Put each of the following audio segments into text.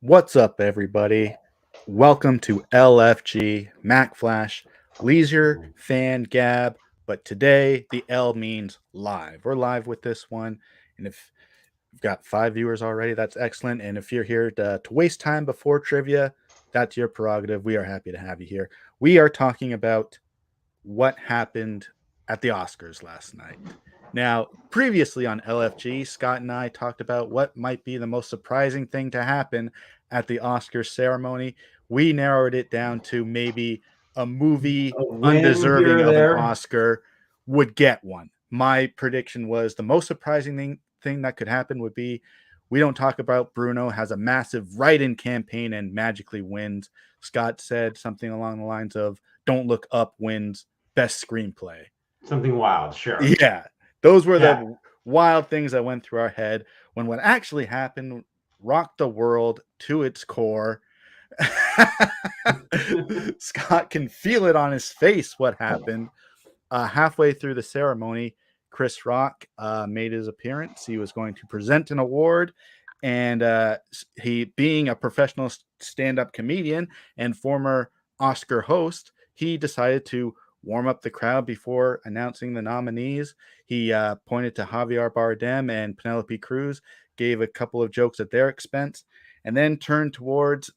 What's up, everybody? Welcome to LFG, Mack Flash, Leisure Fan Gab. But today, the L means live. We're live with this one. And if you've got 5 viewers already, that's excellent. And if you're here to waste time before trivia, that's your prerogative. We are happy to have you here. We are talking about what happened at the Oscars last night. Now, previously on LFG, Scott and I talked about what might be the most surprising thing to happen at the Oscars ceremony. We narrowed it down to maybe a movie A win here undeserving or of an there. Oscar would get one. My prediction was the most surprising thing that could happen would be we don't talk about Bruno has a massive write-in campaign and magically wins. Scott said something along the lines of "Don't Look Up" wins best screenplay. Something wild, sure. Yeah, those were Yeah. the wild things that went through our head when what actually happened rocked the world to its core. Scott can feel it on his face what happened. Halfway through the ceremony, Chris Rock made his appearance. He was going to present an award, and he, being a professional stand-up comedian and former Oscar host, he decided to warm up the crowd before announcing the nominees. He pointed to Javier Bardem and Penelope Cruz, gave a couple of jokes at their expense, and then turned towards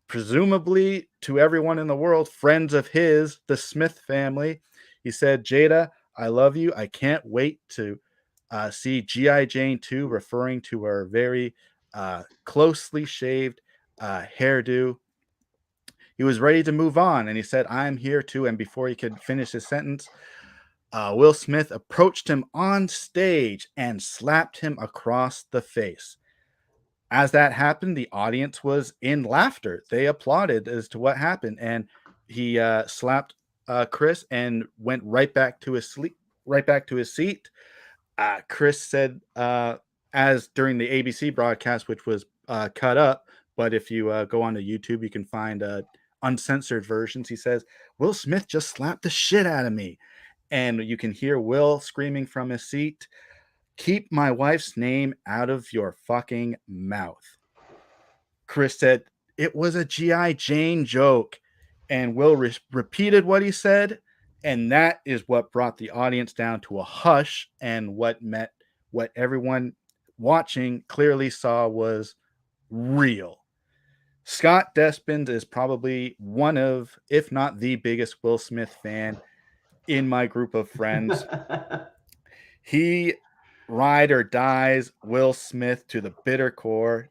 presumably to everyone in the world, friends of his, the Smith family. He said, "Jada, I love you. I can't wait to see G.I. Jane 2," referring to her very closely shaved hairdo. He was ready to move on, and he said, "I'm here too." And before he could finish his sentence, Will Smith approached him on stage and slapped him across the face. As that happened, the audience was in laughter. They applauded as to what happened, and he slapped Chris and went right back to his seat. Chris said, as during the ABC broadcast, which was cut up, but if you go onto YouTube, you can find uncensored versions. He says, "Will Smith just slapped the shit out of me," and you can hear Will screaming from his seat, "Keep my wife's name out of your fucking mouth." Chris said, "It was a G.I. Jane joke." And Will repeated what he said. And that is what brought the audience down to a hush. And what everyone watching clearly saw was real. Scott Despins is probably one of, if not the biggest Will Smith fan in my group of friends. He ride or dies Will Smith to the bitter core.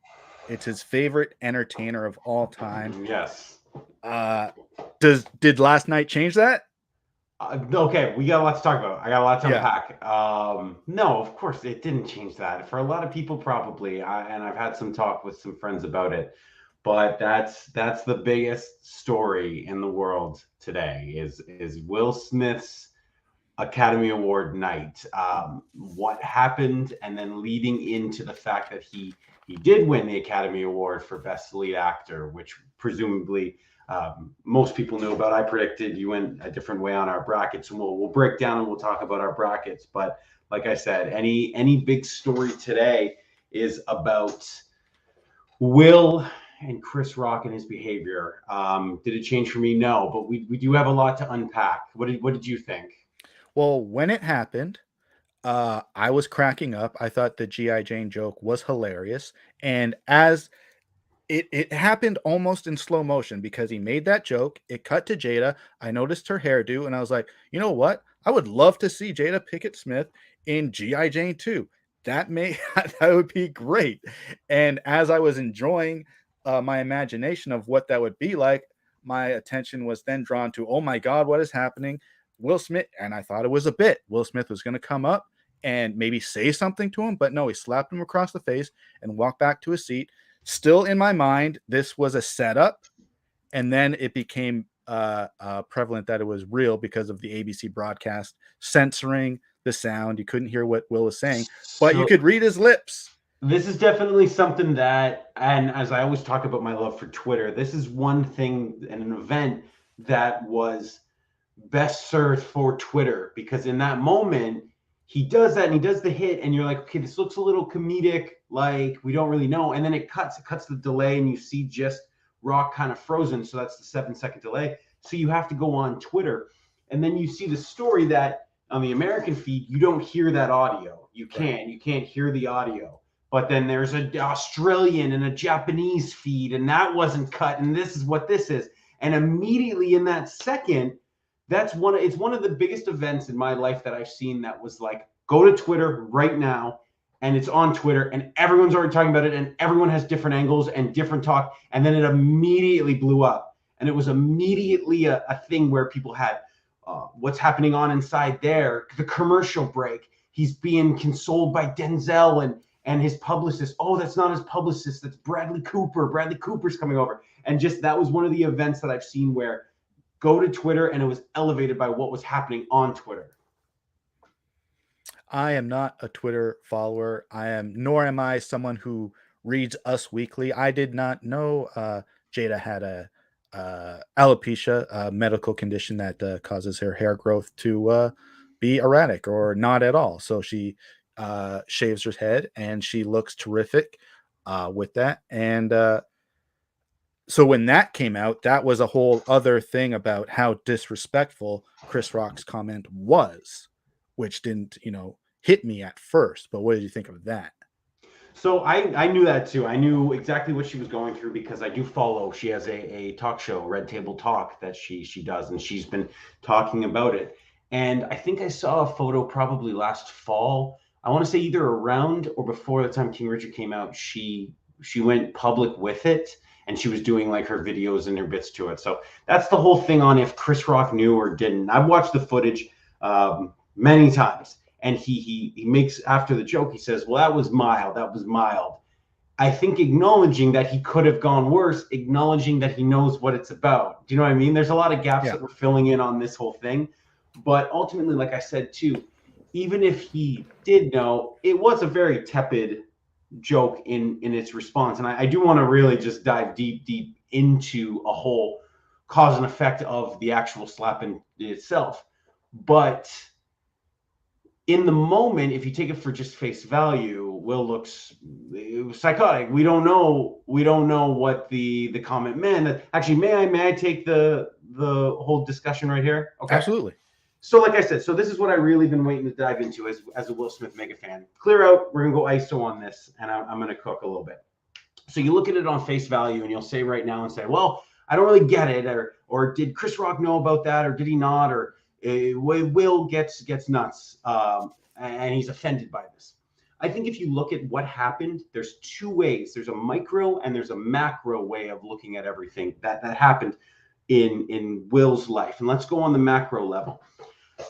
It's his favorite entertainer of all time. Yes. Uh, did last night change that? Okay, we got a lot to talk about. I got a lot to Yeah. unpack. No, of course it didn't change that. For a lot of people, probably. And I've had some talk with some friends about it. But that's the biggest story in the world today is Will Smith's Academy Award night. What happened, and then leading into the fact that he did win the Academy Award for Best Lead Actor, which presumably most people knew about. I predicted you went a different way on our brackets, and we'll break down and we'll talk about our brackets. But like I said, any big story today is about Will and Chris Rock and his behavior. Did it change for me? No, but we do have a lot to unpack. What did you think? Well, when it happened, I was cracking up. I thought the G.I. Jane joke was hilarious. And as it happened almost in slow motion because he made that joke. It cut to Jada. I noticed her hairdo, and I was like, you know what? I would love to see Jada Pinkett Smith in G.I. Jane 2. That would be great. And as I was enjoying my imagination of what that would be like, my attention was then drawn to, oh my God, what is happening? Will Smith, and I thought it was a bit. Will Smith was going to come up and maybe say something to him, but no, he slapped him across the face and walked back to his seat. Still in my mind, this was a setup, and then it became prevalent that it was real because of the ABC broadcast censoring the sound. You couldn't hear what Will was saying, but you So could read his lips. this is definitely something that, and as I always talk about my love for Twitter, this is one thing and an event that was best served for Twitter, because in that moment he does that and he does the hit, and you're like, okay, this looks a little comedic, like we don't really know. And then it cuts the delay, and you see just Rock kind of frozen. So that's the 7-second delay. So you have to go on Twitter, and then you see the story that on the American feed, you don't hear that audio. You can't hear the audio. But then there's an Australian and a Japanese feed, and that wasn't cut, and this is what this is. And immediately in that second, it's one of the biggest events in my life that I've seen that was like, go to Twitter right now, and it's on Twitter, and everyone's already talking about it, and everyone has different angles and different talk, and then it immediately blew up. And it was immediately a thing where people had what's happening on inside there, the commercial break. He's being consoled by Denzel and his publicist. Oh, that's not his publicist. That's Bradley Cooper. Bradley Cooper's coming over. And just that was one of the events that I've seen where go to Twitter and it was elevated by what was happening on Twitter. I am not a Twitter follower. Nor am I someone who reads Us Weekly. I did not know Jada had a alopecia, a medical condition that causes her hair growth to be erratic or not at all. So she shaves her head and she looks terrific with that. And so when that came out, that was a whole other thing about how disrespectful Chris Rock's comment was, which didn't, hit me at first. But what did you think of that? So I knew that too. I knew exactly what she was going through because I do follow. She has a talk show, Red Table Talk, that she does, and she's been talking about it. And I think I saw a photo probably last fall. I want to say either around or before the time King Richard came out. She went public with it, and she was doing like her videos and her bits to it. So that's the whole thing on if Chris Rock knew or didn't. I've watched the footage many times. And he makes, after the joke, he says, well, that was mild. That was mild. I think acknowledging that he could have gone worse, acknowledging that he knows what it's about. Do you know what I mean? There's a lot of gaps that we're filling in on this whole thing. But ultimately, like I said, too, even if he did know, it was a very tepid joke in its response. And I do want to really just dive deep into a whole cause and effect of the actual slap in itself. But in the moment, if you take it for just face value, Will looks psychotic. We don't know what the comment meant. Actually, may I take the whole discussion right here? Okay. Absolutely. So like I said, so this is what I really been waiting to dive into as a Will Smith mega fan. Clear out, we're gonna go ISO on this, and I'm gonna cook a little bit. So you look at it on face value, and you'll say right now and say, well, I don't really get it, or did Chris Rock know about that, or did he not, or Will gets nuts, and he's offended by this. I think if you look at what happened, there's two ways. There's a micro and there's a macro way of looking at everything that happened in Will's life. And let's go on the macro level.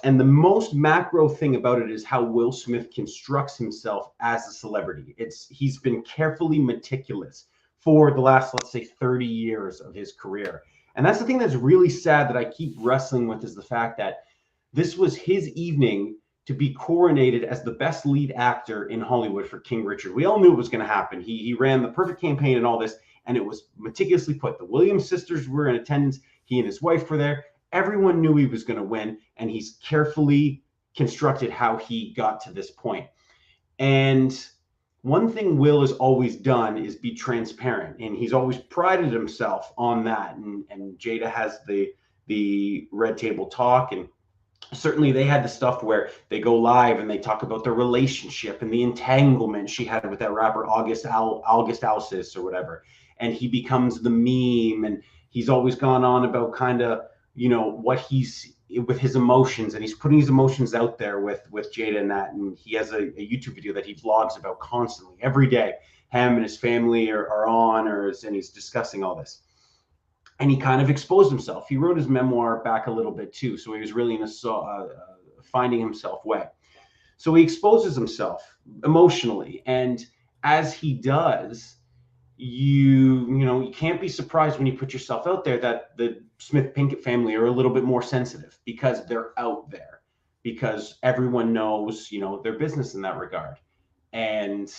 And the most macro thing about it is how Will Smith constructs himself as a celebrity. He's been carefully meticulous for the last, let's say, 30 years of his career. And that's the thing that's really sad that I keep wrestling with, is the fact that this was his evening to be coronated as the best lead actor in Hollywood for King Richard. We all knew it was going to happen. He ran the perfect campaign and all this, and it was meticulously put. The Williams sisters were in attendance. He and his wife were there. Everyone knew he was going to win, and he's carefully constructed how he got to this point. And one thing Will has always done is be transparent, and he's always prided himself on that. And Jada has the Red Table Talk, and certainly they had the stuff where they go live and they talk about their relationship and the entanglement she had with that rapper August Alsina or whatever. And he becomes the meme, and he's always gone on about kind of, what he's with his emotions, and he's putting his emotions out there with Jada and that. And he has a YouTube video that he vlogs about constantly every day. Him and his family are on, and he's discussing all this. And he kind of exposed himself. He wrote his memoir back a little bit too, so he was really in a finding himself way. So he exposes himself emotionally, and as he does, you can't be surprised when you put yourself out there that the Smith Pinkett family are a little bit more sensitive, because they're out there, because everyone knows their business in that regard. And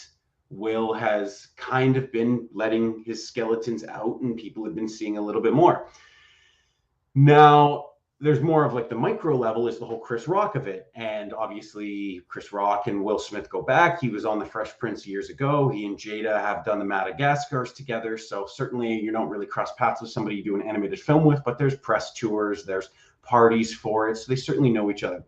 Will has kind of been letting his skeletons out, and people have been seeing a little bit more. Now, there's more of like the micro level is the whole Chris Rock of it. And obviously Chris Rock and Will Smith go back. He was on the Fresh Prince years ago. He and Jada have done the Madagascars together. So certainly you don't really cross paths with somebody you do an animated film with, but there's press tours, there's parties for it. So they certainly know each other.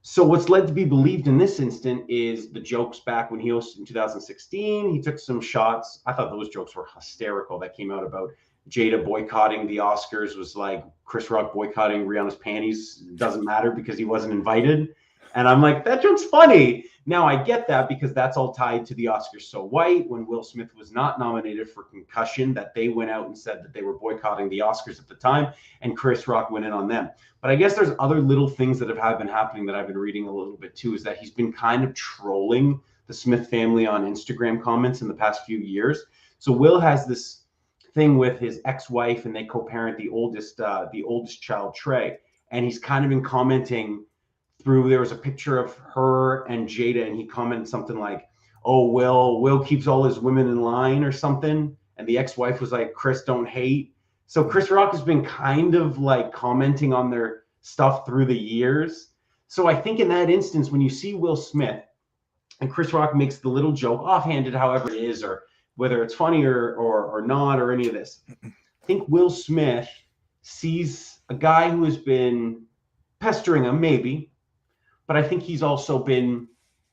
So what's led to be believed in this instant is the jokes back when he hosted in 2016. He took some shots. I thought those jokes were hysterical that came out about Jada boycotting the Oscars was like Chris Rock boycotting Rihanna's panties. It doesn't matter because he wasn't invited. And I'm like, that joke's funny. Now I get that because that's all tied to the Oscars So White when Will Smith was not nominated for concussion, that they went out and said that they were boycotting the Oscars at the time, and Chris Rock went in on them. But I guess there's other little things that have been happening that I've been reading a little bit too, is that he's been kind of trolling the Smith family on Instagram comments in the past few years. So Will has this thing with his ex-wife, and they co-parent the oldest child, Trey. And he's kind of been commenting through, there was a picture of her and Jada, and he commented something like, oh, Will keeps all his women in line or something. And the ex-wife was like, Chris, don't hate. So Chris Rock has been kind of like commenting on their stuff through the years. So I think in that instance, when you see Will Smith and Chris Rock makes the little joke, offhanded, however it is, or whether it's funny or not, or any of this, I think Will Smith sees a guy who has been pestering him, maybe, but I think he's also been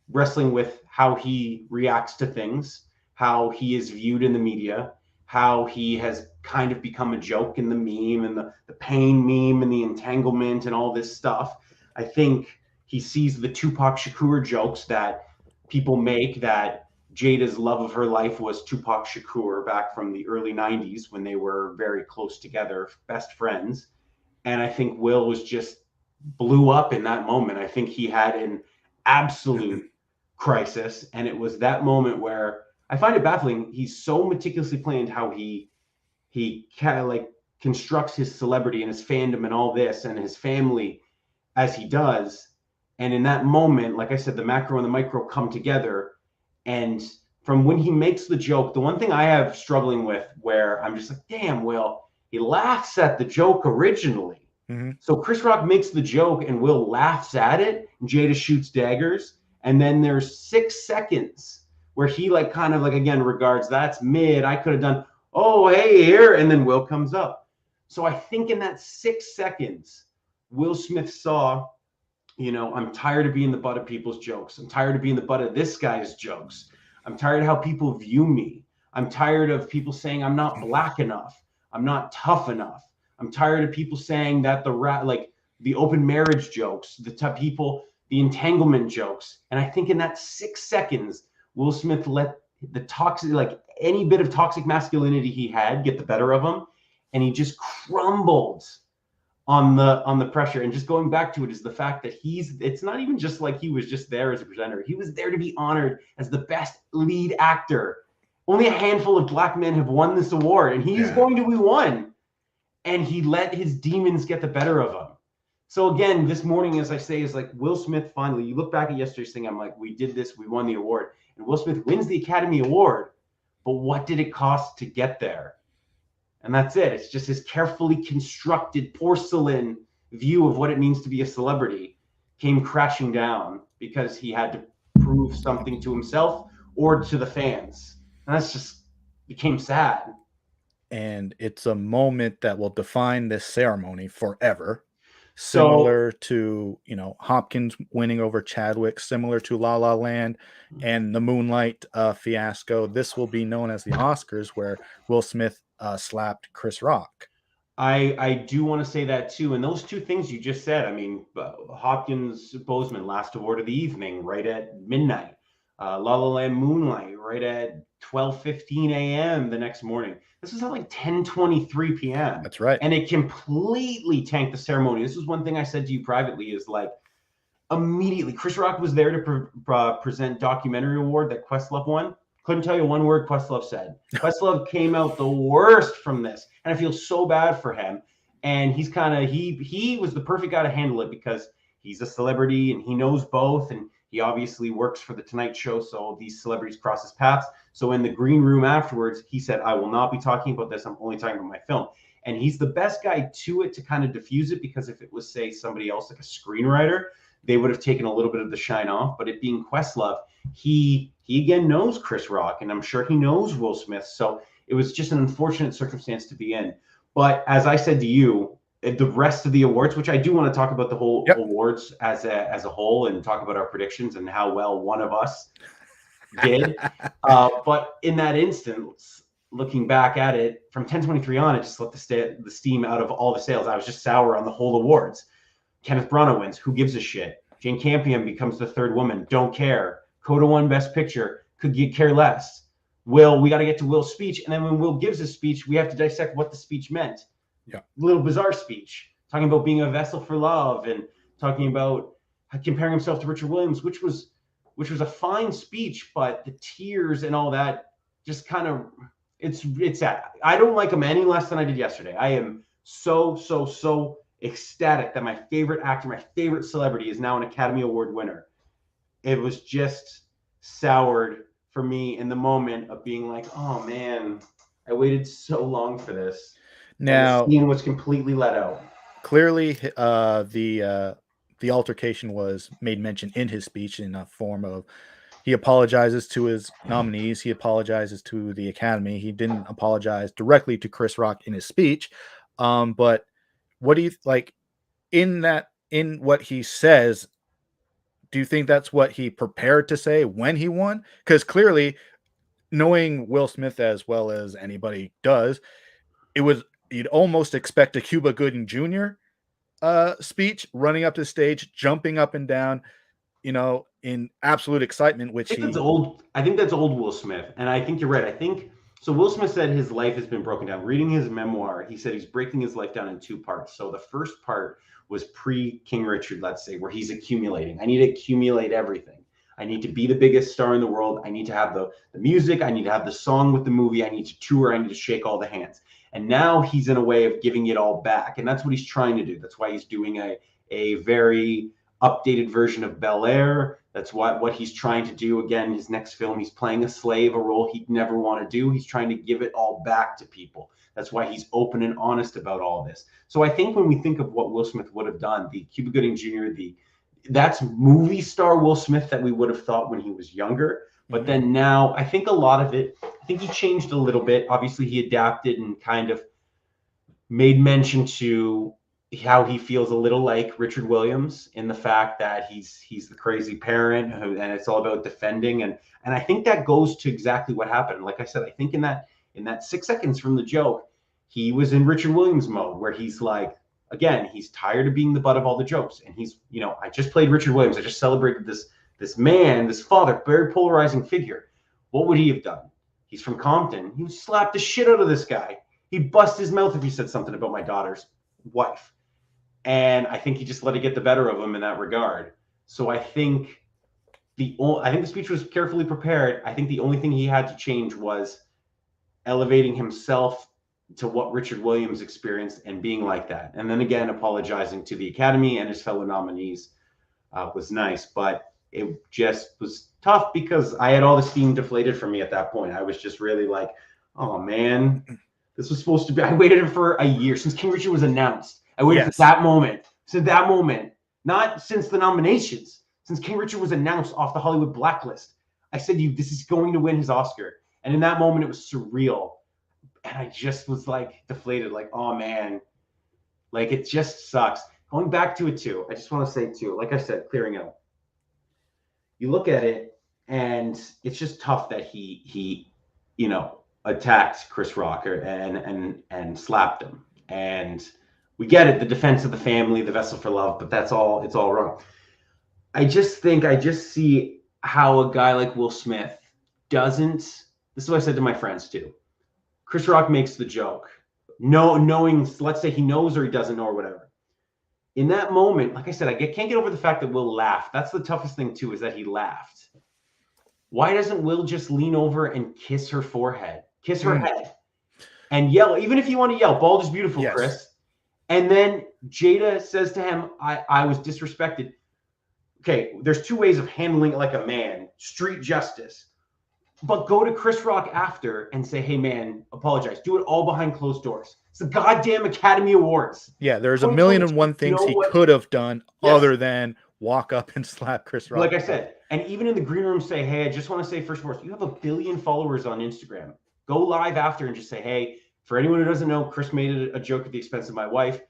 wrestling with how he reacts to things, how he is viewed in the media, how he has kind of become a joke in the meme and the pain meme and the entanglement and all this stuff. I think he sees the Tupac Shakur jokes that people make, that Jada's love of her life was Tupac Shakur back from the early 90s when they were very close together, best friends. And I think Will was just blew up in that moment. I think he had an absolute crisis. And it was that moment where I find it baffling. He's so meticulously planned how he kind of like constructs his celebrity and his fandom and all this and his family as he does. And in that moment, like I said, the macro and the micro come together. And from when he makes the joke, the one thing I have struggling with where I'm just like, damn, Will, he laughs at the joke originally. Mm-hmm. So Chris Rock makes the joke and Will laughs at it, and Jada shoots daggers. And then there's 6 seconds where he like kind of like, again, regards that's mid. I could have done, oh, hey, here. And then Will comes up. So I think in that 6 seconds, Will Smith saw, you know, I'm tired of being the butt of people's jokes. I'm tired of being the butt of this guy's jokes. I'm tired of how people view me. I'm tired of people saying I'm not black enough. I'm not tough enough. I'm tired of people saying that the open marriage jokes, the entanglement jokes. And I think in that 6 seconds, Will Smith let the toxic, like any bit of toxic masculinity he had, get the better of him. And he just crumbled on the pressure. And just going back to it is the fact that it's not even just like he was just there as a presenter. He was there to be honored as the best lead actor. Only a handful of black men have won this award, and he's going to be one. And he let his demons get the better of him. So again, this morning, as I say, is like Will Smith finally, you look back at yesterday's thing, I'm like, we did this, we won the award. And Will Smith wins the Academy Award. But what did it cost to get there? And that's it. It's just his carefully constructed porcelain view of what it means to be a celebrity came crashing down because he had to prove something to himself or to the fans. And that's just became sad. And it's a moment that will define this ceremony forever. Similar to, you know, Hopkins winning over Chadwick, similar to La La Land and the Moonlight fiasco. This will be known as the Oscars, where Will Smith slapped Chris Rock. I do want to say that too. And those two things you just said, I mean, Hopkins Bozeman, last award of the evening, right at midnight. La La Land Moonlight, right at 12:15 a.m. the next morning. This was at like 10:23 p.m. That's right. And it completely tanked the ceremony. This was one thing I said to you privately is like, immediately, Chris Rock was there to present documentary award that Questlove won. Couldn't tell you one word Questlove said. Questlove came out the worst from this. And I feel so bad for him. And he's kind of, he was the perfect guy to handle it because he's a celebrity and he knows both. And he obviously works for the Tonight Show. So these celebrities cross his paths. So in the green room afterwards, he said, I will not be talking about this. I'm only talking about my film. And he's the best guy to it to kind of diffuse it, because if it was, say, somebody else like a screenwriter, they would have taken a little bit of the shine off. But it being Questlove, he again knows Chris Rock, and I'm sure he knows Will Smith. So it was just an unfortunate circumstance to be in. But as I said to you, the rest of the awards, which I do want to talk about the whole awards as a whole, and talk about our predictions and how well one of us did. But in that instance, looking back at it from 10/23 on, it just let the steam out of all the sails. I was just sour on the whole awards. Kenneth Branagh wins. Who gives a shit? Jane Campion becomes the third woman. Don't care. Coda won Best Picture. Could care less. Will, we got to get to Will's speech. And then when Will gives his speech, we have to dissect what the speech meant. Yeah. Little bizarre speech, talking about being a vessel for love and talking about comparing himself to Richard Williams, which was a fine speech, but the tears and all that just kind of, it's sad. I don't like him any less than I did yesterday. I am so ecstatic that my favorite actor, my favorite celebrity is now an Academy Award winner. It was just soured for me in the moment of being like, oh man, I waited so long for this. Now, and the scene was completely let out. Clearly, the altercation was made mention in his speech in a form of, he apologizes to his nominees. He apologizes to the Academy. He didn't apologize directly to Chris Rock in his speech. But what do you like in what he says? Do you think that's what he prepared to say when he won? Because clearly, knowing Will Smith as well as anybody does, you'd almost expect a Cuba Gooding Jr. Speech, running up the stage, jumping up and down, in absolute excitement. I think that's old Will Smith, and I think you're right. I think so. Will Smith said his life has been broken down. Reading his memoir, he said he's breaking his life down in two parts. So the first part was pre-King Richard, let's say, where he's accumulating. I need to accumulate everything. I need to be the biggest star in the world. I need to have the music. I need to have the song with the movie. I need to tour. I need to shake all the hands. And now he's in a way of giving it all back. And that's what he's trying to do. That's why he's doing a very updated version of Bel Air. That's what he's trying to do. Again, his next film, he's playing a slave, a role he'd never want to do. He's trying to give it all back to people. That's why he's open and honest about all this. So I think when we think of what Will Smith would have done, the Cuba Gooding Jr., that's movie star Will Smith that we would have thought when he was younger. But then now, I think a lot of it, I think he changed a little bit. Obviously, he adapted and kind of made mention to how he feels a little like Richard Williams in the fact that he's the crazy parent and it's all about defending. And I think that goes to exactly what happened. Like I said, I think in that 6 seconds from the joke, he was in Richard Williams mode where he's like, again, he's tired of being the butt of all the jokes. And he's, I just played Richard Williams. I just celebrated this man, this father, very polarizing figure. What would he have done? He's from Compton. He would slap the shit out of this guy. He'd bust his mouth if he said something about my daughter's wife. And I think he just let it get the better of him in that regard. So I think the speech was carefully prepared. I think the only thing he had to change was elevating himself to what Richard Williams experienced and being like that. And then again, apologizing to the Academy and his fellow nominees was nice. But it just was tough because I had all the steam deflated from me at that point. I was just really like, oh man, this was supposed to be, I waited for a year since King Richard was announced. I waited for that moment. Since that moment, not since the nominations, since King Richard was announced off the Hollywood blacklist. I said to you, this is going to win his Oscar. And in that moment, it was surreal. And I just was like deflated, like, oh man, like it just sucks. Going back to it too, I just want to say too, like I said, clearing out. You look at it and it's just tough that he attacked Chris Rock and slapped him. And we get it, the defense of the family, the vessel for love, but it's all wrong. I just see how a guy like Will Smith doesn't, this is what I said to my friends too. Chris Rock makes the joke, knowing, let's say he knows or he doesn't know or whatever. In that moment, like I said, can't get over the fact that Will laughed. That's the toughest thing too, is that he laughed. Why doesn't Will just lean over and kiss her forehead, kiss her head, and yell? Even if you want to yell, bald is beautiful, yes. Chris. And then Jada says to him, I was disrespected. Okay, there's two ways of handling it like a man. Street justice. But go to Chris Rock after and say, hey, man, apologize. Do it all behind closed doors. It's the goddamn Academy Awards. Yeah, there's a million and 2022. one You things know he what? could have done Yes. other than walk up and slap Chris Rock. Like I said, and even in the green room say, hey, I just want to say first and foremost, you have 1 billion followers on Instagram. Go live after and just say, hey, for anyone who doesn't know, Chris made a joke at the expense of my wife.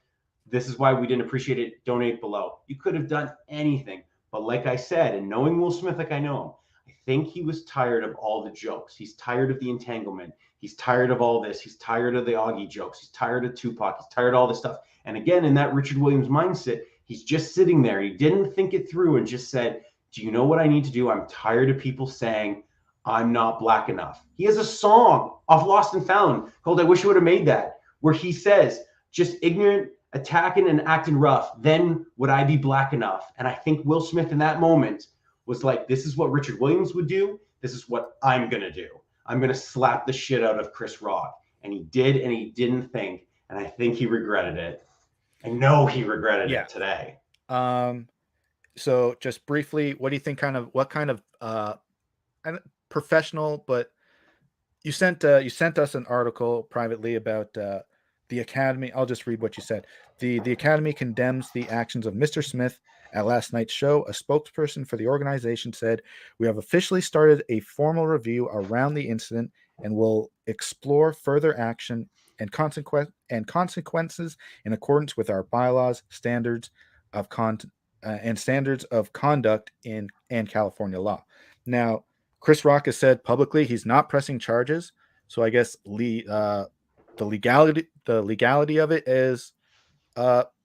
This is why we didn't appreciate it. Donate below. You could have done anything. But like I said, and knowing Will Smith like I know him, I think he was tired of all the jokes. He's tired of the entanglement. He's tired of all this. He's tired of the Augie jokes. He's tired of Tupac. He's tired of all this stuff. And again, in that Richard Williams mindset, he's just sitting there. He didn't think it through and just said, do you know what I need to do? I'm tired of people saying I'm not black enough. He has a song off Lost and Found called I Wish I Would Have Made That, where he says, just ignorant, attacking and acting rough, then would I be black enough? And I think Will Smith in that moment was like, this is what Richard Williams would do. This is what I'm going to do. I'm going to slap the shit out of Chris Rock. And he did, and he didn't think. And I think he regretted it. I know he regretted it today. So just briefly, what do you think what kind of professional, but you sent us an article privately about the Academy. I'll just read what you said. The Academy condemns the actions of Mr. Smith at last night's show. A spokesperson for the organization said, we have officially started a formal review around the incident and will explore further action and consequences in accordance with our bylaws, standards of conduct and California law. Now, Chris Rock has said publicly he's not pressing charges, so I guess the legality of it is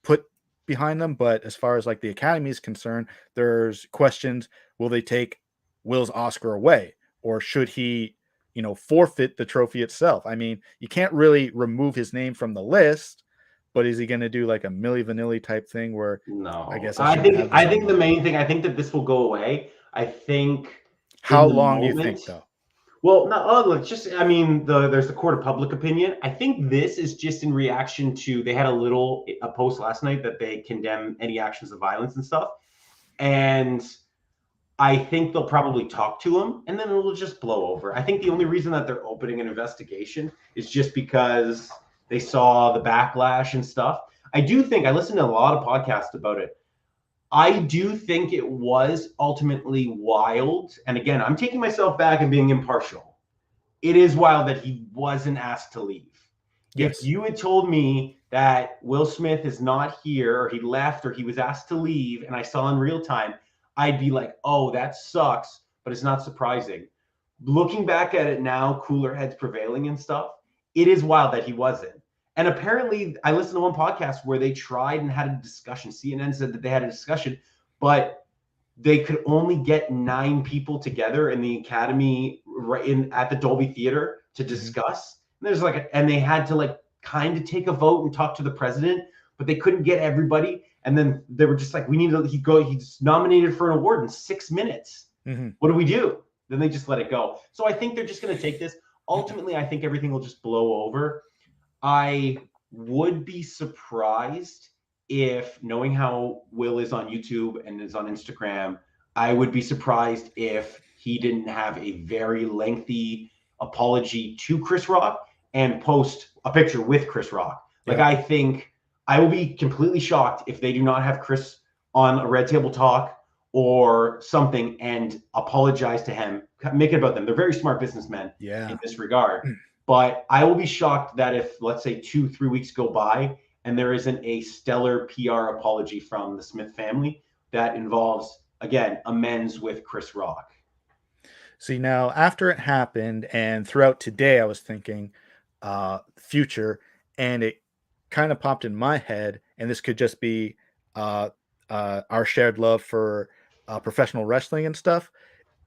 put behind them. But as far as like the Academy is concerned, there's questions: will they take Will's Oscar away, or should he, forfeit the trophy itself? I mean, you can't really remove his name from the list, but is he going to do like a Milli Vanilli type thing where? No, I guess I think the main thing, I think that this will go away. I think. How long do you think, though? Well, no, look, there's the court of public opinion. I think this is just in reaction to, they had a post last night that they condemn any actions of violence and stuff. And I think they'll probably talk to him and then it'll just blow over. I think the only reason that they're opening an investigation is just because they saw the backlash and stuff. I listened to a lot of podcasts about it. I do think it was ultimately wild. And again, I'm taking myself back and being impartial. It is wild that he wasn't asked to leave. Yes. If you had told me that Will Smith is not here, or he left, or he was asked to leave, and I saw in real time, I'd be like, oh, that sucks, but it's not surprising. Looking back at it now, cooler heads prevailing and stuff, it is wild that he wasn't. And apparently, I listened to one podcast where they tried and had a discussion. CNN said that they had a discussion, but they could only get 9 people together in the Academy at the Dolby Theater to discuss. And and they had to kind of take a vote and talk to the president, but they couldn't get everybody. And then they were just like, he's nominated for an award in 6 minutes. What do we do? Then they just let it go. So I think they're just going to take this. Ultimately, I think everything will just blow over. I would be surprised if, knowing how Will is on YouTube and is on Instagram, I would be surprised if he didn't have a very lengthy apology to Chris Rock and post a picture with Chris Rock. I think I will be completely shocked if they do not have Chris on a Red Table Talk or something and apologize to him, make it about them. They're very smart businessmen in this regard. But I will be shocked that if, let's say, 2-3 weeks go by and there isn't a stellar PR apology from the Smith family that involves, again, amends with Chris Rock. See, now, after it happened and throughout today, I was thinking future, and it kind of popped in my head, and this could just be our shared love for professional wrestling and stuff.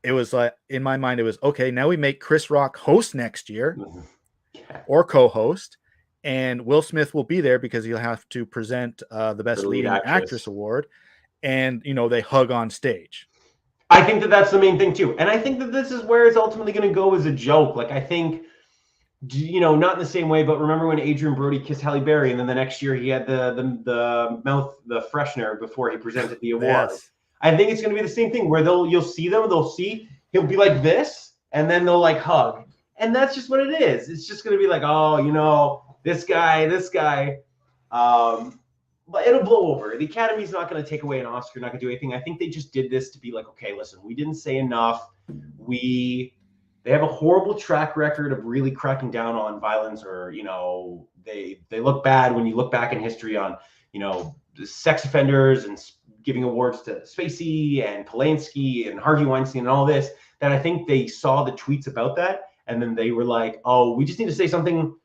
It was like, in my mind, it was, okay, now we make Chris Rock host next year or co-host, and Will Smith will be there because he'll have to present the Best Leading Actress Award, and, they hug on stage. I think that that's the main thing too. And I think that this is where it's ultimately going to go as a joke. I think, not in the same way, but remember when Adrian Brody kissed Halle Berry and then the next year he had the mouth, the freshener before he presented the award. Yes. I think it's going to be the same thing where you'll see them, he'll be like this, and then they'll like hug. And that's just what it is. It's just going to be like, oh, this guy, this guy. But it'll blow over. The Academy's not going to take away an Oscar, not going to do anything. I think they just did this to be like, okay, listen, we didn't say enough. They have a horrible track record of really cracking down on violence, or they look bad when you look back in history on sex offenders and giving awards to Spacey and Polanski and Harvey Weinstein and all this. That I think they saw the tweets about that, and then they were like, oh, we just need to say something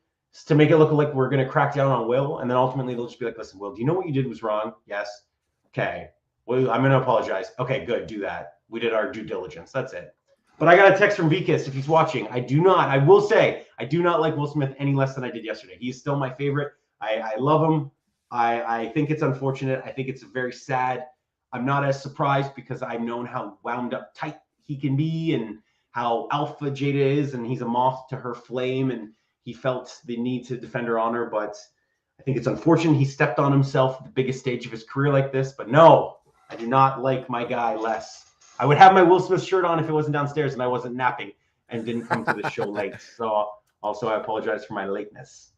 to make it look like we're going to crack down on Will. And then ultimately they'll just be like, listen, Will, do you know what you did was wrong? Yes. Okay. Well, I'm going to apologize. Okay, good. Do that. We did our due diligence. That's it. But I got a text from Vikas if he's watching. I will say, I do not like Will Smith any less than I did yesterday. He's still my favorite. I love him. I think it's unfortunate. I think it's very sad. I'm not as surprised because I've known how wound up tight he can be and how alpha Jada is, and he's a moth to her flame, and he felt the need to defend her honor. But I think it's unfortunate he stepped on himself at the biggest stage of his career like this. But no, I do not like my guy less. I would have my Will Smith shirt on if it wasn't downstairs and I wasn't napping and didn't come to the show late. So also I apologize for my lateness.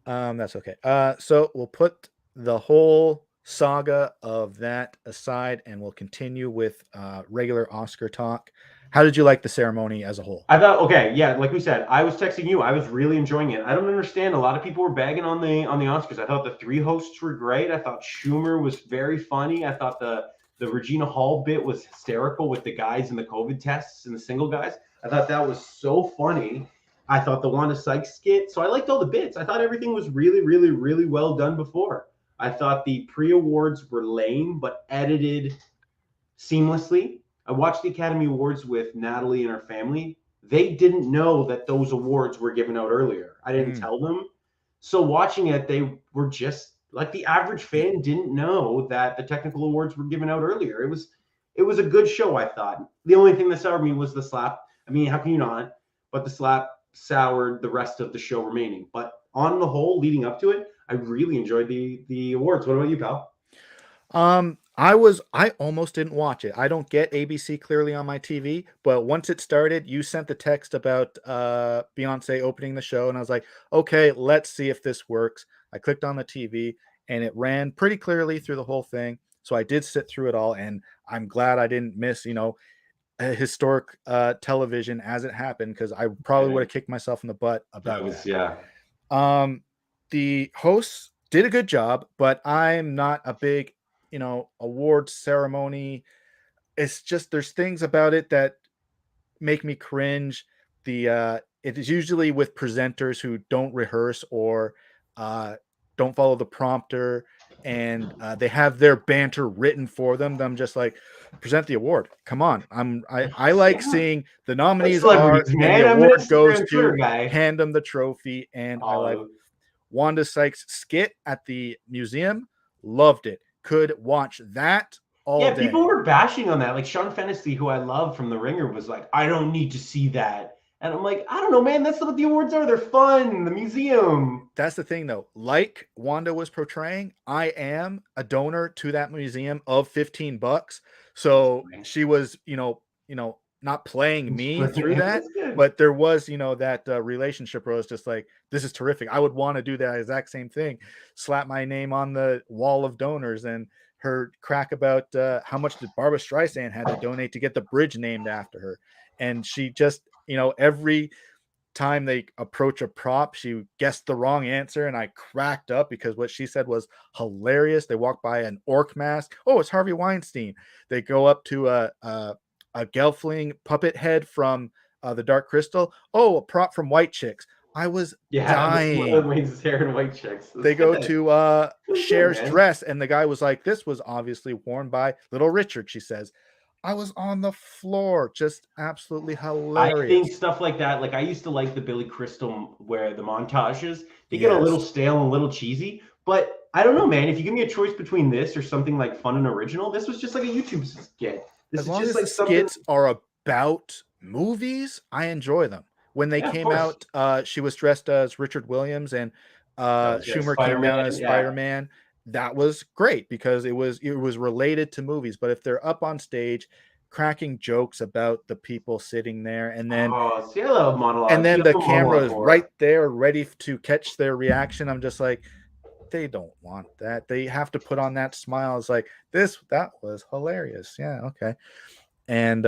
That's okay. So we'll put the whole saga of that aside and we'll continue with regular Oscar talk. How did you like the ceremony as a whole? I thought, okay, yeah, like we said, I was texting you. I was really enjoying it. I don't understand. A lot of people were bagging on the Oscars. I thought the three hosts were great. I thought Schumer was very funny. I thought the Regina Hall bit was hysterical with the guys and the COVID tests and the single guys. I thought that was so funny. I thought the Wanda Sykes skit. So I liked all the bits. I thought everything was really, really, really well done before. I thought the pre-awards were lame, but edited seamlessly. I watched the Academy Awards with Natalie and her family. They didn't know that those awards were given out earlier. I didn't tell them. So watching it, they were just like the average fan didn't know that the technical awards were given out earlier. It was a good show, I thought. The only thing that soured me was the slap. I mean, how can you not? But the slap soured the rest of the show remaining. But on the whole, leading up to it, I really enjoyed the awards. What about you, pal? I almost didn't watch it. I don't get ABC clearly on my TV, but once it started, you sent the text about Beyonce opening the show, and I was like, okay, let's see if this works. I clicked on the TV, and it ran pretty clearly through the whole thing. So I did sit through it all, and I'm glad I didn't miss, historic television as it happened, because I probably would have kicked myself in the butt about that. Yeah. The hosts did a good job, but I'm not a big awards ceremony. It's just there's things about it that make me cringe. It is usually with presenters who don't rehearse or don't follow the prompter, and they have their banter written for them. I'm just like, present the award. Come on. I like seeing the nominees are and the award goes to hand them the trophy. And I like Wanda Sykes' skit at the museum. Loved it. Could watch that all day. People were bashing on that. Like Sean Fennessy, who I love from The Ringer, was like, I don't need to see that. And I'm like, I don't know, man. That's what the awards are. They're fun. The museum. That's the thing, though. Like Wanda was portraying, I am a donor to that museum of $15. So she was, not playing me through that, but there was, that relationship where I was just like, this is terrific. I would want to do that exact same thing. Slap my name on the wall of donors, and her crack about how much did Barbara Streisand had to donate to get the bridge named after her. And she just, every time they approach a prop, she guessed the wrong answer, and I cracked up because what she said was hilarious. They walk by an orc mask. Oh, it's Harvey Weinstein. They go up to a Gelfling puppet head from the Dark Crystal. Oh, a prop from White Chicks. I was dying. Hair and White Chicks. They go to Cher's dress, and the guy was like, this was obviously worn by Little Richard, she says. I was on the floor, just absolutely hilarious. I think stuff like that, like I used to like the Billy Crystal where the montages, they get a little stale and a little cheesy, but I don't know, man. If you give me a choice between this or something like fun and original, this was just like a YouTube skit. As long as the skits are about movies, I enjoy them. When they came out, she was dressed as Richard Williams, and Schumer came down as Spider-Man. That was great because it was related to movies. But if they're up on stage, cracking jokes about the people sitting there, and then Oh, see, I love monologues. You have the a camera monologue is for right there ready to catch their reaction. I'm just like, they don't want that. They have to put on that smile. It's like, that was hilarious. Yeah, okay. And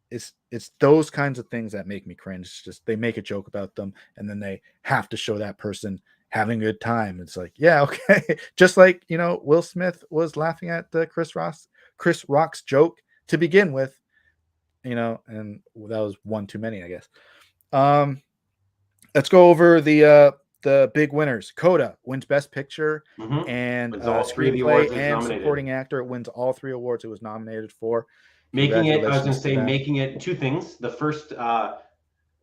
it's those kinds of things that make me cringe. It's just they make a joke about them and then they have to show that person having a good time. It's like, yeah, okay. Just like, Will Smith was laughing at the Chris Rock's joke to begin with, and that was one too many, I guess. Let's go over the big winners. Coda wins Best Picture and Wins all three of the Screenplay awards it was and nominated. Supporting Actor. It wins all 3 awards it was nominated for. Making it, I was going Congratulations to say, that. making it two things. The first,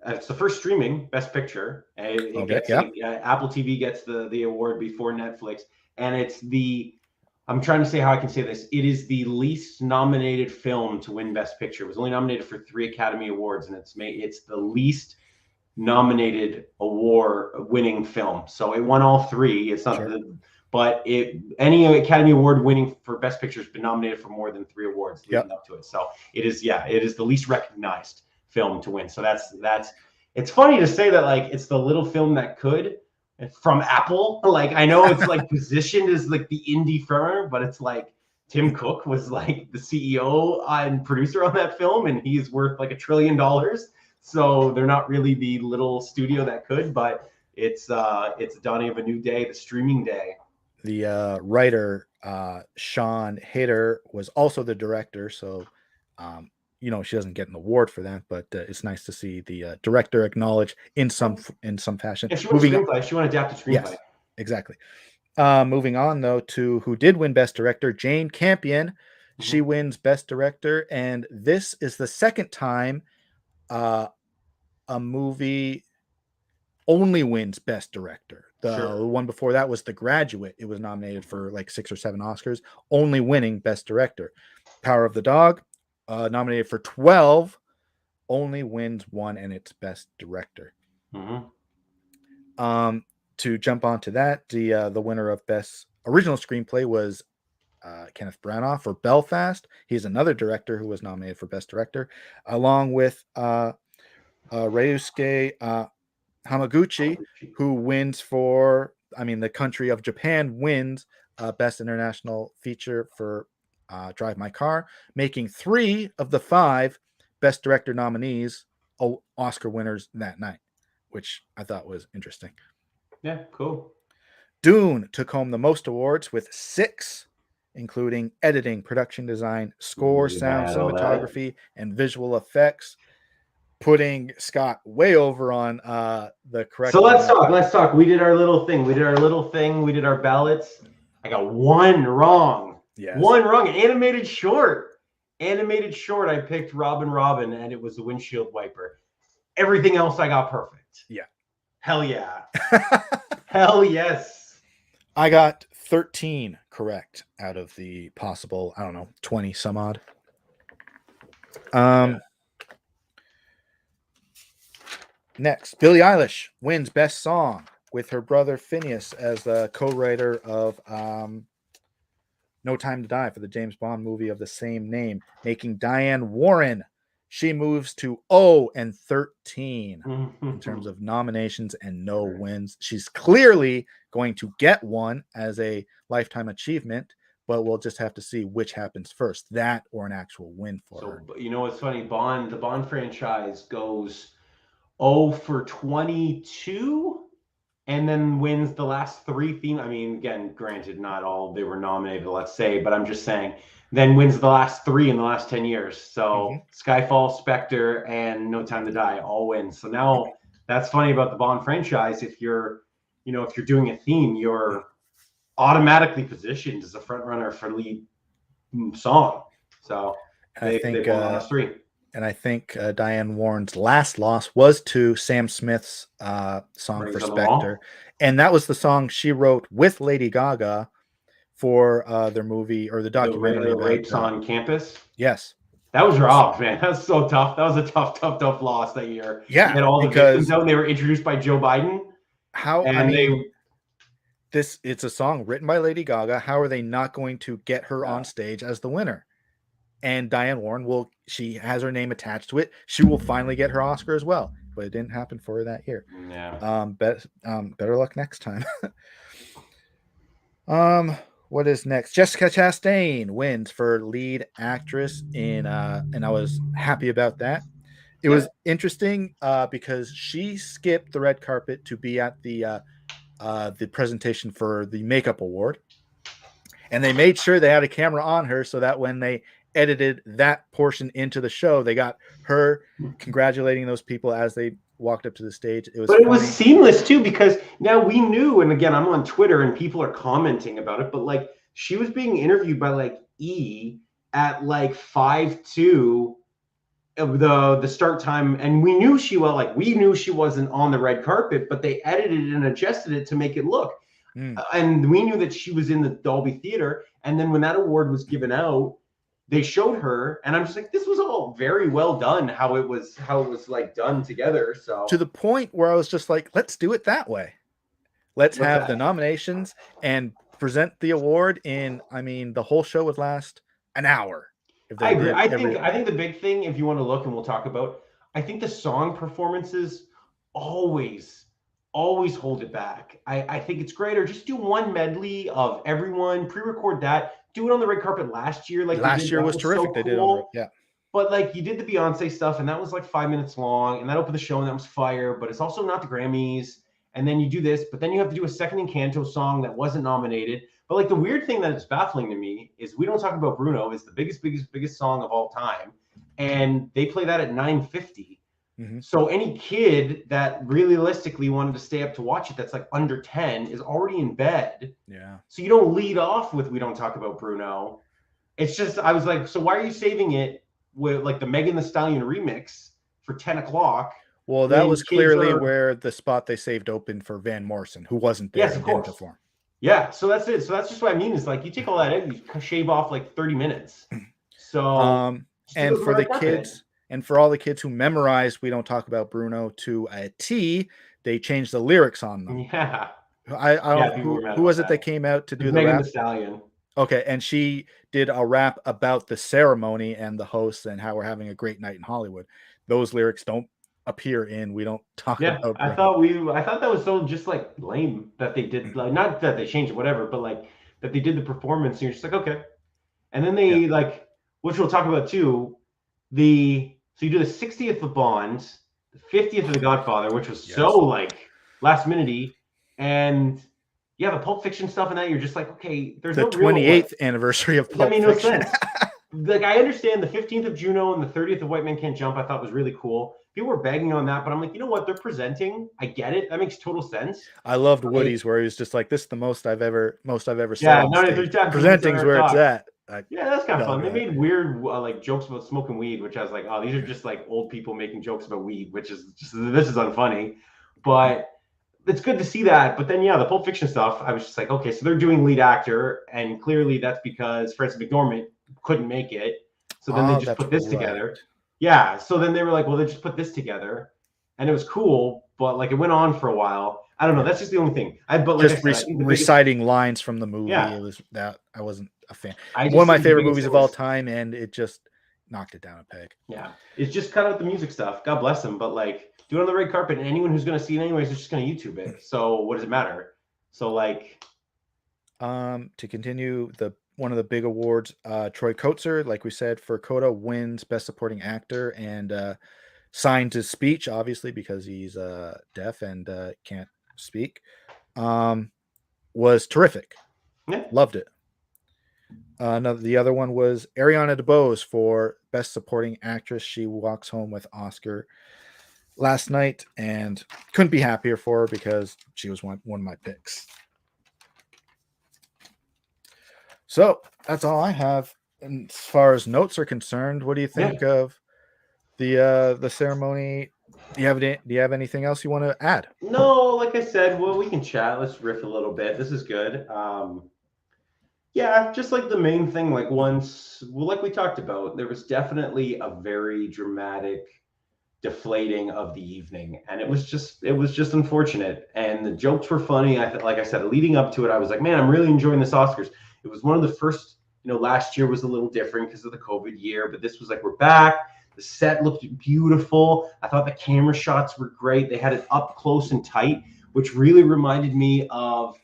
it's the first streaming Best Picture. It gets Apple TV gets the award before Netflix, and it's I'm trying to say how I can say this. It is the least nominated film to win Best Picture. It was only nominated for 3 Academy Awards, and it's the least nominated award-winning film. So it won all 3. It's not Sure. but any Academy Award winning for Best Picture has been nominated for more than 3 awards leading up to it. So it is the least recognized film to win. So that's it's funny to say that, like, it's the little film that could from Apple. Like, I know it's like positioned as like the indie frontrunner, but it's like Tim Cook was like the CEO and producer on that film, and he's worth like $1 trillion. So they're not really the little studio that could, but it's dawning of a new day, the streaming day. The writer, Sean Hayter, was also the director. So, she doesn't get an award for that, but it's nice to see the director acknowledged in some fashion. Yeah, she won screenplay. She won adapted screenplay. Yes, exactly. Moving on, though, to who did win Best Director, Jane Campion. She wins Best Director, and this is the second time a movie only wins Best Director. The one before that was The Graduate. It was nominated for like 6 or 7 Oscars, only winning Best Director. Power of the Dog, nominated for 12, only wins 1, and it's Best Director. To jump onto that, the winner of Best Original Screenplay was Kenneth Branagh for Belfast. He's another director who was nominated for Best Director, along with Ryusuke Hamaguchi, who wins for, the country of Japan wins Best International Feature for Drive My Car, making 3 of the 5 Best Director nominees Oscar winners that night, which I thought was interesting. Yeah, cool. Dune took home the most awards with 6, including editing, production design, score, sound, cinematography, and visual effects, putting Scott way over on the correct. So let's talk. We did our little thing. We did our ballots. I got 1 wrong. Yes. 1 wrong. Animated short. I picked Robin, and it was the windshield wiper. Everything else I got perfect. Yeah. Hell yeah. Hell yes. I got 13 correct out of the possible, 20 some odd. Next, Billie Eilish wins Best Song with her brother Phineas as the co-writer of No Time to Die for the James Bond movie of the same name, making Diane Warren. She moves to 0-13 in terms of nominations and no wins. She's clearly going to get one as a lifetime achievement, but we'll just have to see which happens first, that or an actual win for her. You know what's funny? The Bond franchise goes 0-22 and then wins the last 3 theme. I mean, again, granted, not all they were nominated, let's say, but I'm just saying, then wins the last 3 in the last 10 years. So Skyfall, Spectre, and No Time to Die all win. So now that's funny about the Bond franchise. If you're doing a theme, you're automatically positioned as a front runner for lead song. So they won the last 3. And I think Diane Warren's last loss was to Sam Smith's song for Spectre. And that was the song she wrote with Lady Gaga for their movie or the documentary. The Rapes on Campus? Yes. That was robbed, man. That was so tough. That was a tough loss that year. Yeah. And all the victims out, they were introduced by Joe Biden. It's a song written by Lady Gaga. How are they not going to get her on stage as the winner? and Diane Warren she has her name attached to it. She will finally get her Oscar as well, but it didn't happen for her that year. Yeah. Better luck next time. What is next? Jessica Chastain wins for lead actress and I was happy about that. It was Yep. interesting because she skipped the red carpet to be at the presentation for the makeup award, and they made sure they had a camera on her so that when they edited that portion into the show, they got her congratulating those people as they walked up to the stage. It was But it funny. was seamless too, because now we knew, and again, I'm on Twitter and people are commenting about it, but like she was being interviewed by like E at like 5:02 of the start time, and we knew we knew she wasn't on the red carpet, but they edited it and adjusted it to make it look. And we knew that she was in the Dolby Theater, and then when that award was given out, they showed her, and I'm just like, this was all very well done, how it was like done together. So to the point where I was just like, let's do it that way. Let's What's have that? the nominations and present the award in. I mean, the whole show would last an hour. If I they agree. did I think the big thing, if you want to look, and we'll talk about, I think the song performances always hold it back. I think it's great. Or just do one medley of everyone, pre-record that, do it on the red carpet last year. Like last year that was terrific. so They did on the cool. yeah. But like you did the Beyonce stuff, and that was like 5 minutes long, and that opened the show, and that was fire. But it's also not the Grammys. And then you do this, but then you have to do a second Encanto song that wasn't nominated. But like the weird thing that is baffling to me is we don't talk about Bruno is the biggest song of all time, and they play that at 9:50. Mm-hmm. So any kid that realistically wanted to stay up to watch it, that's like under 10, is already in bed. Yeah. So you don't lead off with "We Don't Talk About Bruno." It's just, I was like, so why are you saving it with like the Megan Thee Stallion remix for 10 o'clock? Well, that was clearly where the spot they saved open for Van Morrison, who wasn't there and didn't perform. Yeah, so that's it. So that's just what I mean. Is like you take all that in, you shave off like 30 minutes. So and for the kids, and for all the kids who memorized "We Don't Talk About Bruno" to a T, they changed the lyrics on them. Yeah. I don't know who was it that came out to do the Megan rap? Thee Stallion. Okay, and she did a rap about the ceremony and the hosts and how we're having a great night in Hollywood. Those lyrics don't appear in "We Don't Talk About Bruno." I thought that was so just like lame that they did, like, not that they changed it, whatever, but like that they did the performance, and you're just like, okay. And then they like, which we'll talk about too, so you do the 60th of Bond, the 50th of The Godfather, which was so like last minute-y, and the Pulp Fiction stuff and that, you're just like, okay, there's the 28th anniversary of Pulp Fiction. That made no sense. Like, I understand the 15th of Juno and the 30th of White Man Can't Jump, I thought was really cool. People were begging on that, but I'm like, you know what? They're presenting. I get it. That makes total sense. I loved Woody's where he was just like, "This is the most I've ever said." Yeah, presenting's where it's at. Yeah, that's kind of fun. They made weird like jokes about smoking weed, which I was like, oh, these are just like old people making jokes about weed, which is just, this is unfunny. But it's good to see that. But then, the Pulp Fiction stuff, I was just like, okay, so they're doing lead actor, and clearly that's because Frances McDormand couldn't make it. So then they just put this together. Yeah. So then they were like, well, they just put this together, and it was cool, but like it went on for a while. I don't know. That's just the only thing. Reciting lines from the movie. Yeah. It was that I wasn't a fan. One of my favorite movies of all time, and it just knocked it down a peg. Yeah. It's just cut out the music stuff. God bless them. But like, do it on the red carpet, and anyone who's going to see it anyways is just going to YouTube it. So what does it matter? So like, to continue, one of the big awards, Troy Kotsur, like we said, for Coda, wins Best Supporting Actor and signed his speech, obviously, because he's deaf and can't speak. Was terrific. Yeah. Loved it. The other one was Ariana DeBose for Best Supporting Actress. She walks home with Oscar last night, and couldn't be happier for her because she was one of my picks. So that's all I have. And as far as notes are concerned, what do you think of the ceremony? Do you have anything else you want to add? No, like I said, well, we can chat. Let's riff a little bit. This is good. Just like the main thing, like like we talked about, there was definitely a very dramatic deflating of the evening, and it was just unfortunate. And the jokes were funny. Like I said, leading up to it, I was like, man, I'm really enjoying this Oscars. It was one of the first last year was a little different because of the COVID year, but this was like, we're back. The set looked beautiful. I thought the camera shots were great. They had it up close and tight, which really reminded me of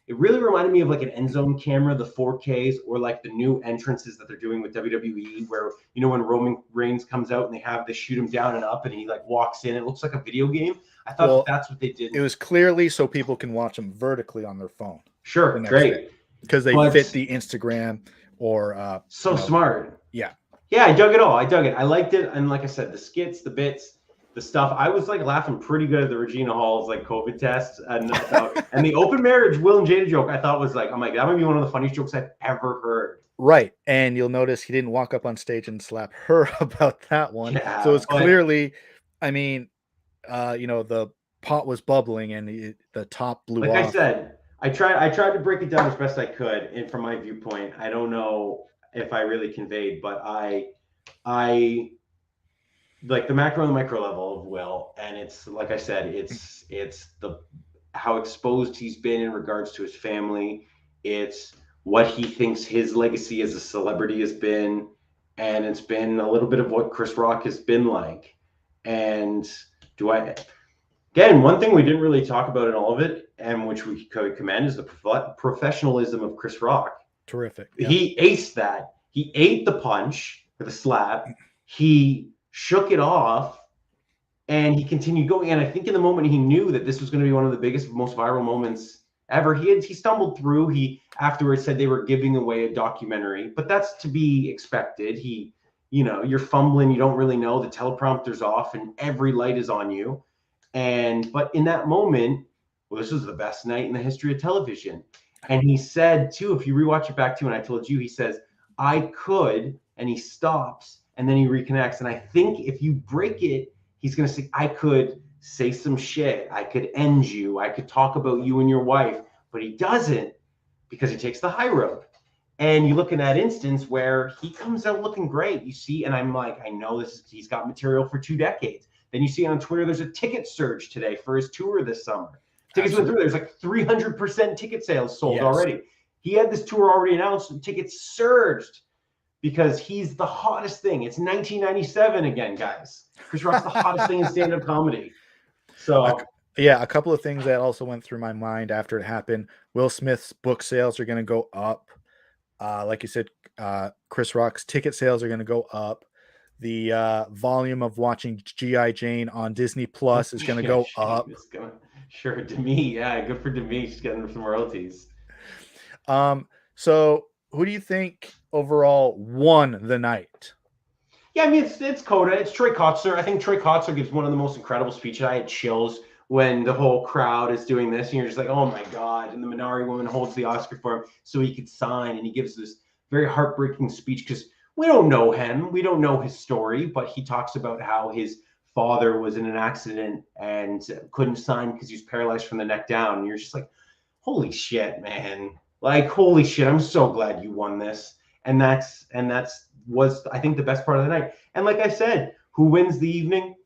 like an end zone camera, the 4Ks, or like the new entrances that they're doing with WWE, where, when Roman Reigns comes out and they shoot him down and up and he like walks in, it looks like a video game. I thought that's what they did. It was clearly so people can watch them vertically on their phone. Sure, great. Because they fit the Instagram or smart. Yeah. Yeah, I dug it all. I dug it. I liked it. And like I said, the skits, the bits, the stuff, I was like laughing pretty good at the Regina Hall's like COVID test and the open marriage Will and Jada joke. I thought was like, I'm like, that might be one of the funniest jokes I've ever heard. Right. And you'll notice he didn't walk up on stage and slap her about that one. Yeah, so it's clearly, I mean, the pot was bubbling and the top blew off. Like I said, I tried to break it down as best I could, and from my viewpoint, I don't know if I really conveyed, but I like the macro and the micro level of Will, and it's like I said, it's the how exposed he's been in regards to his family. It's what he thinks his legacy as a celebrity has been, and it's been a little bit of what Chris Rock has been like. And again, one thing we didn't really talk about in all of it, and which we could commend, is the professionalism of Chris Rock. Terrific. Yeah. He aced that. He ate the punch or the slap. He shook it off, and he continued going. And I think in the moment he knew that this was going to be one of the biggest, most viral moments ever. He stumbled through. He afterwards said they were giving away a documentary, but that's to be expected. You're fumbling. You don't really know. The teleprompter's off, and every light is on you. But in that moment, well, this was the best night in the history of television. And he said, too, if you rewatch it back to when I told you, he says, I could, and he stops, and then he reconnects. And I think if you break it, he's going to say, I could say some shit. I could end you. I could talk about you and your wife. But he doesn't, because he takes the high road. And you look in that instance where he comes out looking great, you see, and I'm like, I know he's got material for 2 decades. Then you see on Twitter, there's a ticket surge today for his tour this summer. Tickets went through. There's like 300% ticket sales sold already. He had this tour already announced, and tickets surged because he's the hottest thing. It's 1997 again, guys. Chris Rock's the hottest thing in stand-up comedy. So a couple of things that also went through my mind after it happened. Will Smith's book sales are going to go up. Like you said, Chris Rock's ticket sales are going to go up. The volume of watching G.I. Jane on Disney Plus is going to go up. Sure, Demi. Yeah, good for Demi. She's getting some royalties. So who do you think overall won the night? Yeah, I mean, it's Coda. It's Troy Kotsur. I think Troy Kotsur gives one of the most incredible speeches. I had chills when the whole crowd is doing this, and you're just like, oh my God. And the Minari woman holds the Oscar for him so he could sign, and he gives this very heartbreaking speech because we don't know him. We don't know his story, but he talks about how his father was in an accident and couldn't sign because he was paralyzed from the neck down. And you're just like, holy shit, man. Like, holy shit. I'm so glad you won this. And that's was, I think, the best part of the night. And like I said, who wins the evening?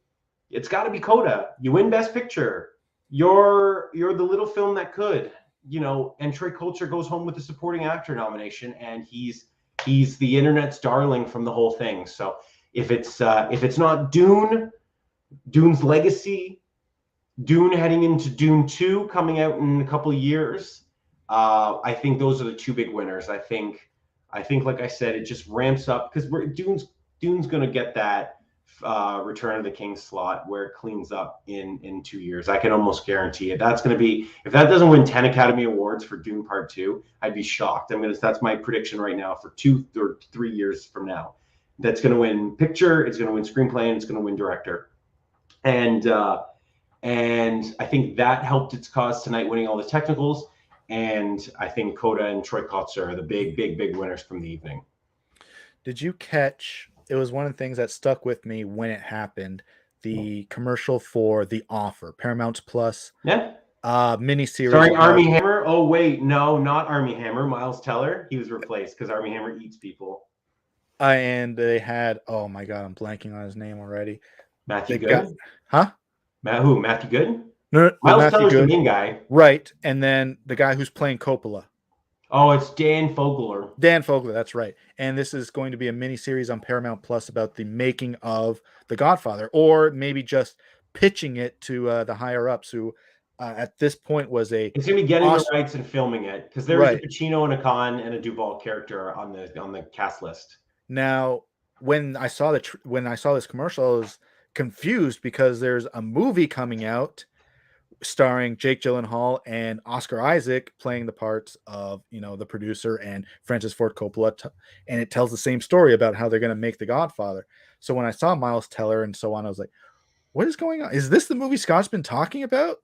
It's got to be Coda. You win Best Picture. You're the little film that could, and Troy Kotsur goes home with the supporting actor nomination, and he's the internet's darling from the whole thing. So if it's not Dune's legacy, Dune heading into Dune 2 coming out in a couple of years, I think those are the 2 big winners. I think like I said, it just ramps up because Dune's going to get that Return of the King slot where it cleans up in 2 years. I can almost guarantee it. That's going to be, if that doesn't win 10 Academy Awards for Dune Part 2, I'd be shocked. That's my prediction right now for 2 or 3 years from now. That's going to win picture, it's going to win screenplay, and it's going to win director. And I think that helped its cause tonight, winning all the technicals. And I think Coda and Troy Kotsur are the big winners from the evening. Did you catch? It was one of the things that stuck with me when it happened. The commercial for The Offer, Paramount Plus. Yeah. Miniseries. Starring Armie Hammer. Oh wait, no, not Armie Hammer. Miles Teller. He was replaced because Armie Hammer eats people. And they had, oh my God, I'm blanking on his name already. Matthew Good. Huh? Who? Matthew Good? No, Miles Teller's the main guy. Right. And then the guy who's playing Coppola. Oh, it's Dan Fogler. Dan Fogler, that's right. And this is going to be a mini series on Paramount Plus about the making of The Godfather, or maybe just pitching it to the higher ups, who at this point was a It's gonna be getting the Oscar. rights and filming it because there is a Right. Pacino and a Khan and a Duvall character on the cast list. Now, when I saw when I saw this commercial, I was confused because there's a movie coming out starring Jake Gyllenhaal and Oscar Isaac playing the parts of, the producer and Francis Ford Coppola, and it tells the same story about how they're going to make The Godfather. So when I saw Miles Teller and so on, I was like, what is going on? Is this the movie Scott's been talking about?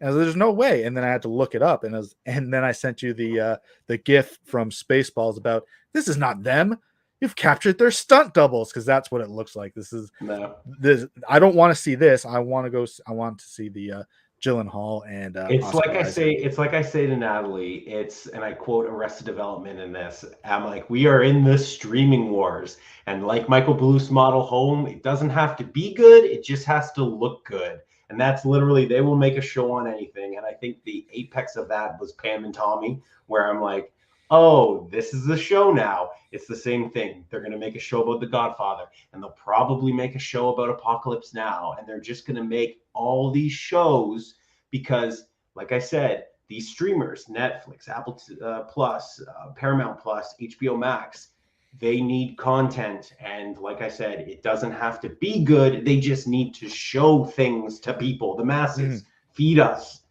And there's no way. And then I had to look it up, and then I sent you the GIF from Spaceballs about, this is not them. You've captured their stunt doubles, because that's what it looks like. This is No. this. I don't want to see this. I want to see the Gyllenhaal and It's Oscar like I Isaac. say, it's like I say to Natalie, and I quote Arrested Development in this. I'm like, we are in the streaming wars. And like Michael Bluth's model home, it doesn't have to be good, it just has to look good. And that's literally, they will make a show on anything. And I think the apex of that was Pam and Tommy, where I'm like, oh, this is the show now. It's the same thing. They're going to make a show about The Godfather, and they'll probably make a show about Apocalypse Now. And they're just going to make all these shows because, like I said, these streamers, Netflix, Apple Plus, Paramount Plus, HBO Max, they need content. And like I said, it doesn't have to be good. They just need to show things to people, the masses, feed us.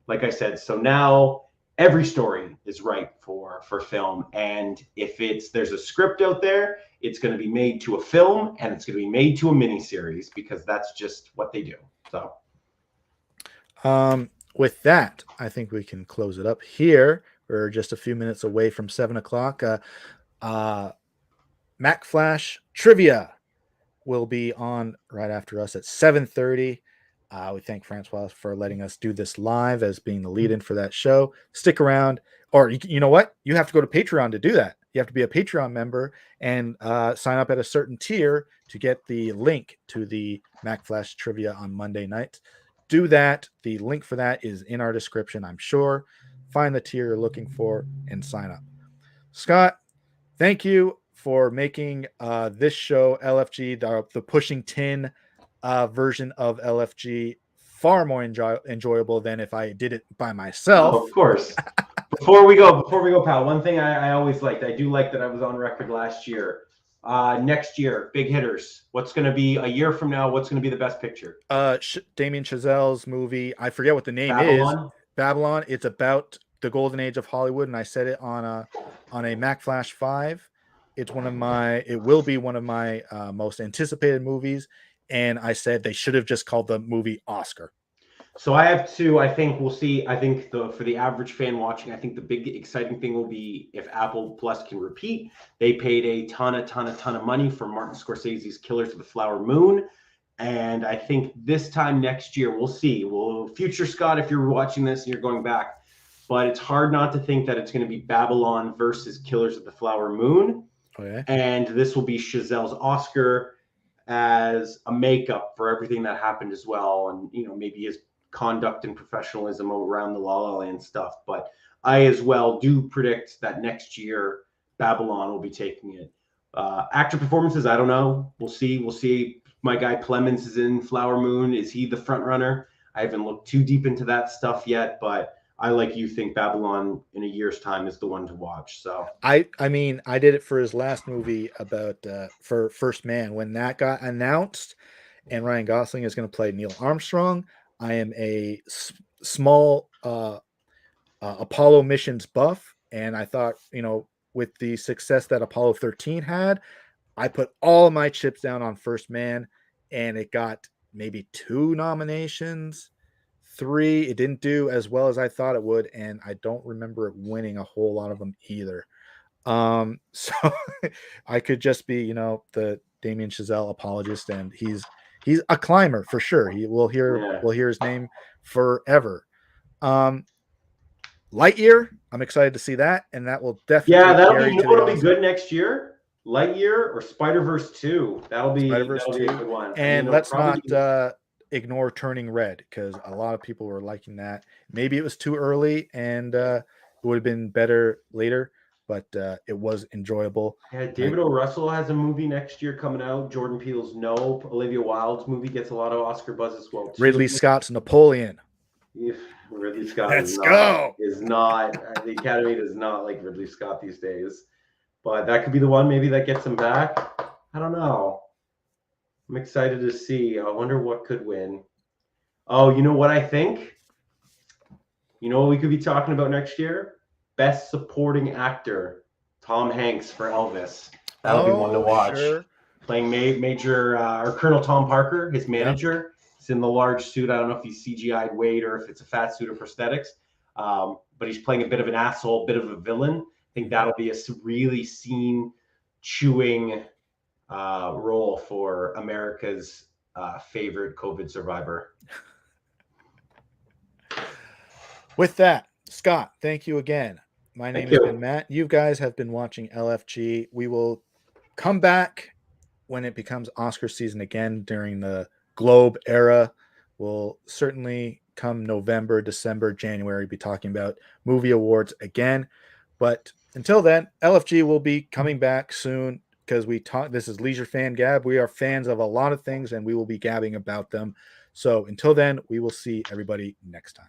Like I said, so now every story is right for film. And if there's a script out there, it's going to be made to a film, and it's going to be made to a miniseries, because that's just what they do. So with that, I think we can close it up here. We're just a few minutes away from 7:00. Mack Flash Trivia will be on right after us at 7:30. We thank Francois for letting us do this live as being the lead-in for that show. Stick around, or you know what? You have to go to Patreon to do that. You have to be a Patreon member and sign up at a certain tier to get the link to the Mack Flash Trivia on Monday nights. Do that. The link for that is in our description, I'm sure. Find the tier you're looking for and sign up. Scott, thank you for making this show, LFG, the Pushing Tin version of LFG, far more enjoyable than if I did it by myself. Oh, of course. Before we go, pal, one thing I always liked, I do like that I was on record last year. Next year, big hitters. What's going to be a year from now? What's going to be the best picture? Damien Chazelle's movie. I forget what the name Babylon? is. Babylon. It's about the golden age of Hollywood, and I said it on a Mack Flash 5. It will be one of my most anticipated movies, and I said they should have just called the movie Oscar. So I have two. I think we'll see. I think for the average fan watching, I think the big exciting thing will be if Apple Plus can repeat. They paid a ton of money for Martin Scorsese's Killers of the Flower Moon. And I think this time next year, we'll see. Well, future Scott, if you're watching this and you're going back, but it's hard not to think that it's going to be Babylon versus Killers of the Flower Moon. Okay. And this will be Chazelle's Oscar as a makeup for everything that happened as well. And, maybe his conduct and professionalism around the La La Land stuff. But I as well do predict that next year Babylon will be taking it. Actor performances, I don't know. We'll see. My guy Plemons is in Flower Moon. Is he the front runner? I haven't looked too deep into that stuff yet, but I, like you, think Babylon in a year's time is the one to watch. So I mean, I did it for his last movie about for First Man. When that got announced and Ryan Gosling is going to play Neil Armstrong, I am a small Apollo missions buff, and I thought, with the success that Apollo 13 had, I put all of my chips down on First Man, and it got maybe 2 nominations, 3. It didn't do as well as I thought it would, and I don't remember it winning a whole lot of them either. So I could just be, the Damien Chazelle apologist, and he's a climber for sure. We'll hear his name forever. Lightyear, I'm excited to see that, and that will definitely that'll be good next year. Lightyear or Spider-Verse 2. That'll be a good one. And let's not ignore Turning Red, because a lot of people were liking that. Maybe it was too early, and would have been better later, but it was enjoyable. Yeah, David O. Russell has a movie next year coming out. Jordan Peele's Nope. Olivia Wilde's movie gets a lot of Oscar buzz as well too. Ridley Scott's Napoleon. If Ridley Scott Let's go. is not the Academy does not like Ridley Scott these days, but that could be the one maybe that gets him back. I don't know. I'm excited to see. I wonder what could win. Oh, you know what I think? You know what we could be talking about next year? Best Supporting Actor, Tom Hanks for Elvis. That'll be one to watch. Sure. Playing Major or Colonel Tom Parker, his manager. He's in the large suit. I don't know if he's CGI'd weight or if it's a fat suit or prosthetics. But he's playing a bit of an asshole, a bit of a villain. I think that'll be a really scene-chewing role for America's favorite COVID survivor. With that, Scott, thank you again. My name has been Matt. You guys have been watching LFG. We will come back when it becomes Oscar season again during the Globe era. We'll certainly come November, December, January be talking about movie awards again. But until then, LFG will be coming back soon because this is Leisure Fan Gab. We are fans of a lot of things and we will be gabbing about them. So until then, we will see everybody next time.